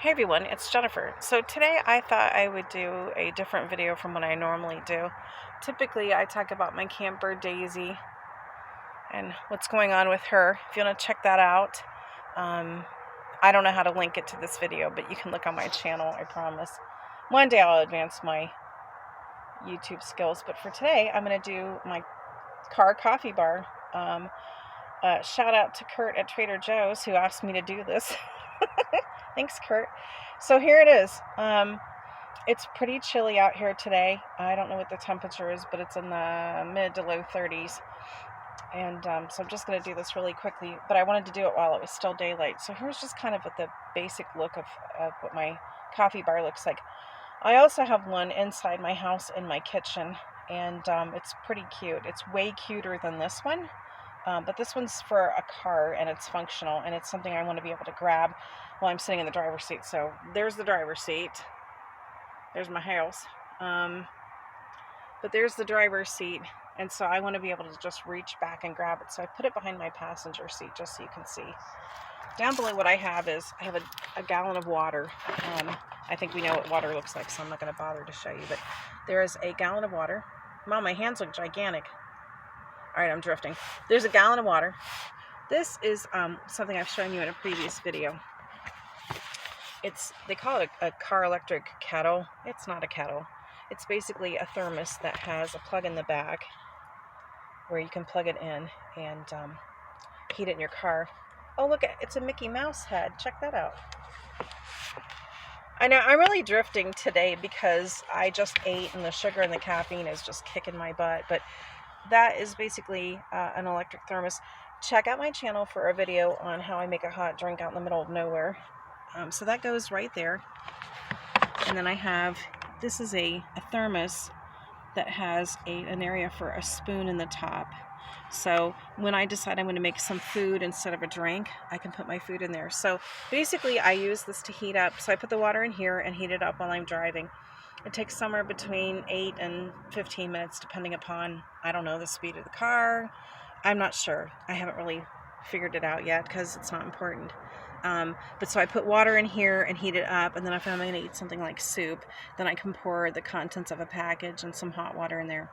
Hey everyone, it's Jennifer. So today I thought I would do a different video from what I normally do. Typically I talk about my camper Daisy and what's going on with her. If you want to check that out, I don't know how to link it to this video, but you can look on my channel, I promise. One day I'll advance my YouTube skills, but for today I'm going to do my car coffee bar. Shout out to Kurt at Trader Joe's who asked me to do this. Thanks, Kurt. So here it is. It's pretty chilly out here today. I don't know what the temperature is, but it's in the mid to low 30s. And so I'm just going to do this really quickly, but I wanted to do it while it was still daylight. So here's just kind of the basic look of what my coffee bar looks like. I also have one inside my house in my kitchen, and it's pretty cute. It's way cuter than this one. But this one's for a car, and it's functional, and it's something I want to be able to grab while I'm sitting in the driver's seat. So there's the driver's seat. There's my house. But there's the driver's seat, and so I want to be able to just reach back and grab it. So I put it behind my passenger seat just so you can see. Down below what I have is I have a gallon of water. I think we know what water looks like, so I'm not going to bother to show you. But there is a gallon of water. Wow, my hands look gigantic. All right, I'm drifting. There's a gallon of water. This is something I've shown you in a previous video. They call it a car electric kettle. It's not a kettle. It's basically a thermos that has a plug in the back where you can plug it in and heat it in your car. Oh, look, it's a Mickey Mouse head. Check that out. I know I'm really drifting today because I just ate and the sugar and the caffeine is just kicking my butt, but that is basically an electric thermos. Check out my channel for a video on how I make a hot drink out in the middle of nowhere. So that goes right there. And then I have, this is a thermos that has an area for a spoon in the top. So when I decide I'm going to make some food instead of a drink, I can put my food in there. So basically I use this to heat up. So I put the water in here and heat it up while I'm driving. It takes somewhere between 8 and 15 minutes depending upon, I don't know, the speed of the car. I'm not sure. I haven't really figured it out yet because it's not important. But so I put water in here and heat it up, and then if I'm going to eat something like soup, then I can pour the contents of a package and some hot water in there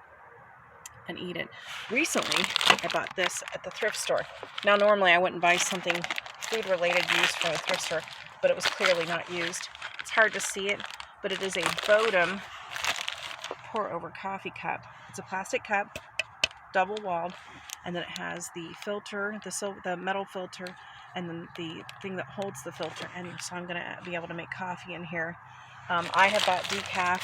and eat it. Recently, I bought this at the thrift store. Now normally I wouldn't buy something food-related used from a thrift store, but it was clearly not used. It's hard to see it, but it is a Bodum pour-over coffee cup. It's a plastic cup, double-walled, and then it has the filter, the metal filter, and then the thing that holds the filter. And so I'm going to be able to make coffee in here. I have bought decaf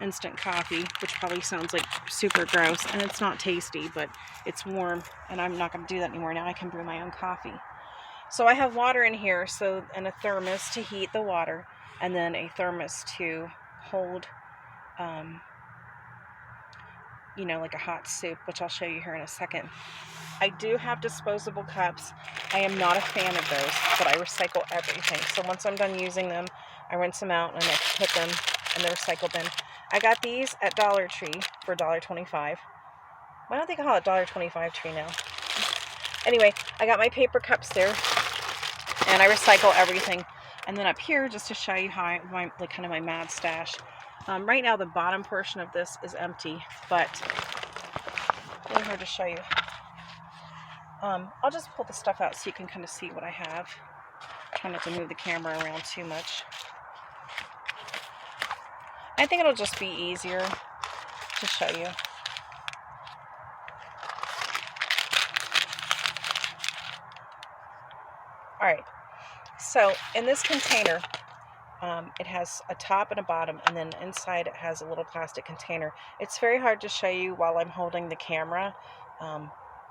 instant coffee, which probably sounds like super gross, and it's not tasty, but it's warm, and I'm not going to do that anymore. Now I can brew my own coffee. So I have water in here, and a thermos to heat the water, and then a thermos to hold, like a hot soup, which I'll show you here in a second. I do have disposable cups. I am not a fan of those, but I recycle everything. So once I'm done using them, I rinse them out and I put them in the recycle bin. I got these at Dollar Tree for $1.25. Why don't they call it $1.25 tree now? Anyway, I got my paper cups there, and I recycle everything. And then up here, just to show you how kind of my mad stash. Right now, the bottom portion of this is empty, but in here to show you. I'll just pull the stuff out so you can kind of see what I have. Try not to move the camera around too much. I think it'll just be easier to show you. Alright, so in this container, it has a top and a bottom, and then inside it has a little plastic container. It's very hard to show you while I'm holding the camera.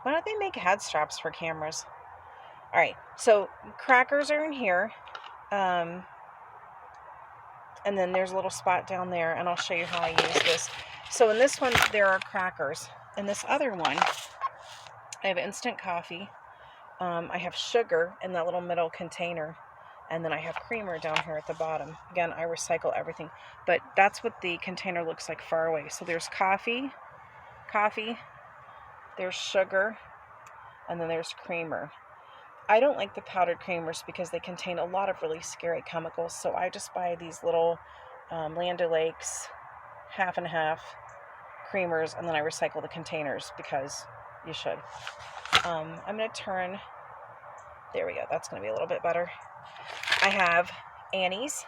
Why don't they make head straps for cameras? Alright, so crackers are in here. And then there's a little spot down there, and I'll show you how I use this. So in this one, there are crackers. In this other one, I have instant coffee. I have sugar in that little middle container. And then I have creamer down here at the bottom. Again, I recycle everything. But that's what the container looks like far away. So there's coffee, there's sugar, and then there's creamer. I don't like the powdered creamers because they contain a lot of really scary chemicals, so I just buy these little Land O'Lakes half and half creamers, and then I recycle the containers because you should. I'm going to turn, there we go, that's going to be a little bit better. I have Annie's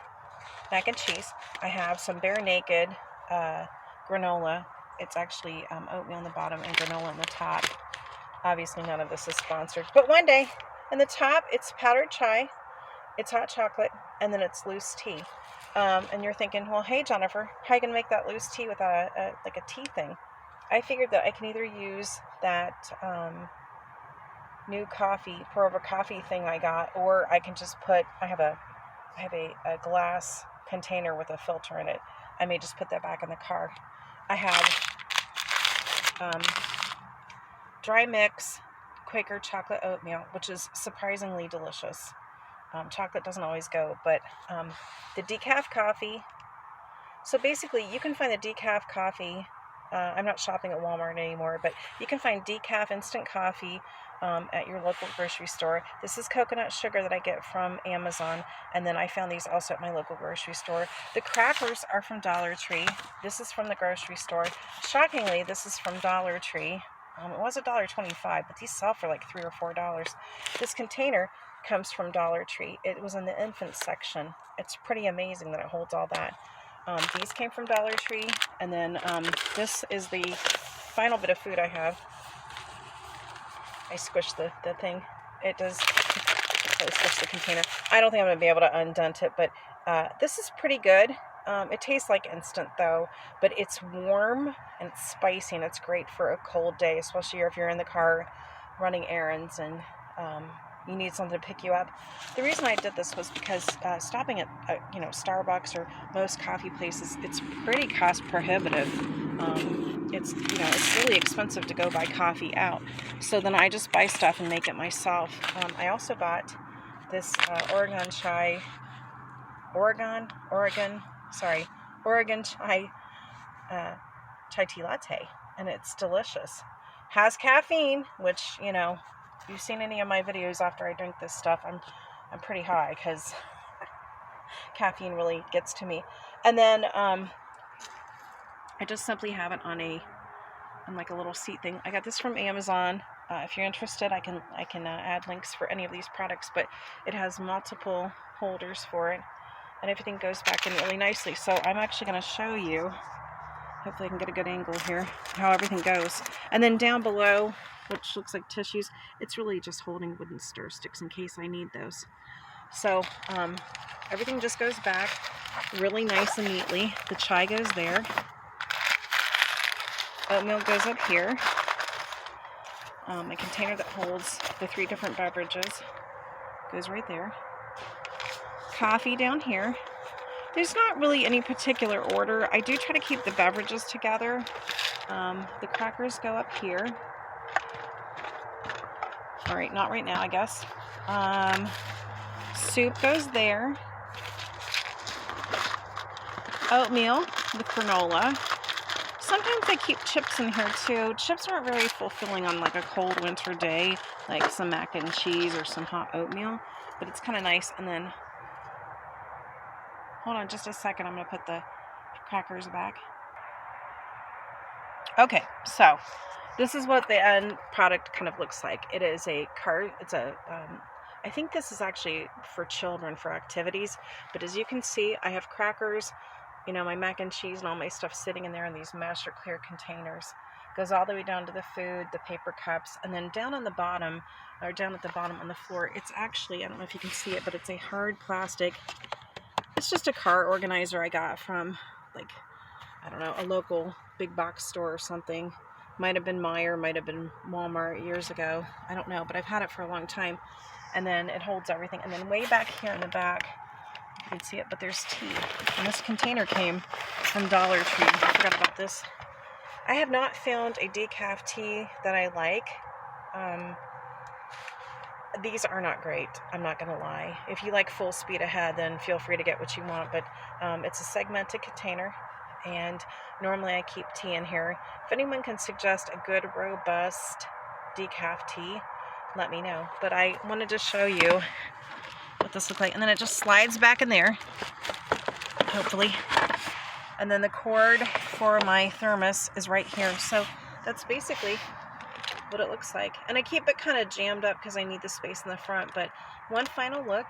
mac and cheese. I have some Bare Naked granola. It's actually oatmeal on the bottom and granola on the top. Obviously none of this is sponsored, but one day. In the top, it's powdered chai, it's hot chocolate, and then it's loose tea. And you're thinking, well, hey, Jennifer, how are you going to make that loose tea without like a tea thing? I figured that I can either use that new coffee, pour over coffee thing I got, or I can just put, I have a glass container with a filter in it. I may just put that back in the car. I have dry mix Quaker chocolate oatmeal, which is surprisingly delicious. Chocolate doesn't always go, but the decaf coffee. So basically, you can find the decaf coffee. I'm not shopping at Walmart anymore, but you can find decaf instant coffee at your local grocery store. This is coconut sugar that I get from Amazon, and then I found these also at my local grocery store. The crackers are from Dollar Tree. This is from the grocery store. Shockingly, this is from Dollar Tree. It was $1.25, but these sell for like $3 or $4. This container comes from Dollar Tree. It was in the infant section. It's pretty amazing that it holds all that. These came from Dollar Tree, and then this is the final bit of food I have. I squished the thing. It does really squish the container. I don't think I'm going to be able to undent it, but this is pretty good. It tastes like instant though, but it's warm and it's spicy, and it's great for a cold day, especially if you're in the car running errands and you need something to pick you up. The reason I did this was because stopping at Starbucks or most coffee places, it's pretty cost prohibitive. It's really expensive to go buy coffee out. So then I just buy stuff and make it myself. I also bought this Oregon chai chai tea latte, and it's delicious. Has caffeine, which, if you've seen any of my videos after I drink this stuff, I'm pretty high because caffeine really gets to me. And then I just simply have it on like a little seat thing. I got this from Amazon. If you're interested, I can add links for any of these products, but it has multiple holders for it, and everything goes back in really nicely. So I'm actually going to show you, hopefully I can get a good angle here, how everything goes. And then down below, which looks like tissues, it's really just holding wooden stir sticks in case I need those. So everything just goes back really nice and neatly. The chai goes there. Oatmeal goes up here. My container that holds the 3 different beverages goes right there. Coffee down here. There's not really any particular order. I do try to keep the beverages together. The crackers go up here. All right, not right now, I guess. Soup goes there. Oatmeal with granola. Sometimes I keep chips in here too. Chips aren't very fulfilling on like a cold winter day, like some mac and cheese or some hot oatmeal, but it's kind of nice. And then, hold on just a second, I'm going to put the crackers back. Okay, so this is what the end product kind of looks like. It is I think this is actually for children for activities, but as you can see, I have crackers, my mac and cheese and all my stuff sitting in there in these mesh or clear containers. Goes all the way down to the food, the paper cups, and then down on the bottom, or down at the bottom on the floor, it's actually, I don't know if you can see it, but it's a hard plastic. It's just a car organizer I got from, like, I don't know, a local big box store or something. Might have been Meijer, might have been Walmart years ago. I don't know, but I've had it for a long time. And then it holds everything. And then way back here in the back, you can see it, but there's tea. And this container came from Dollar Tree. I forgot about this. I have not found a decaf tea that I like. These are not great, I'm not going to lie. If you like full speed ahead, then feel free to get what you want. But it's a segmented container, and normally I keep tea in here. If anyone can suggest a good, robust decaf tea, let me know. But I wanted to show you what this looks like. And then it just slides back in there, hopefully. And then the cord for my thermos is right here. So that's basically what it looks like. And I keep it kind of jammed up because I need the space in the front. But one final look.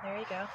There you go.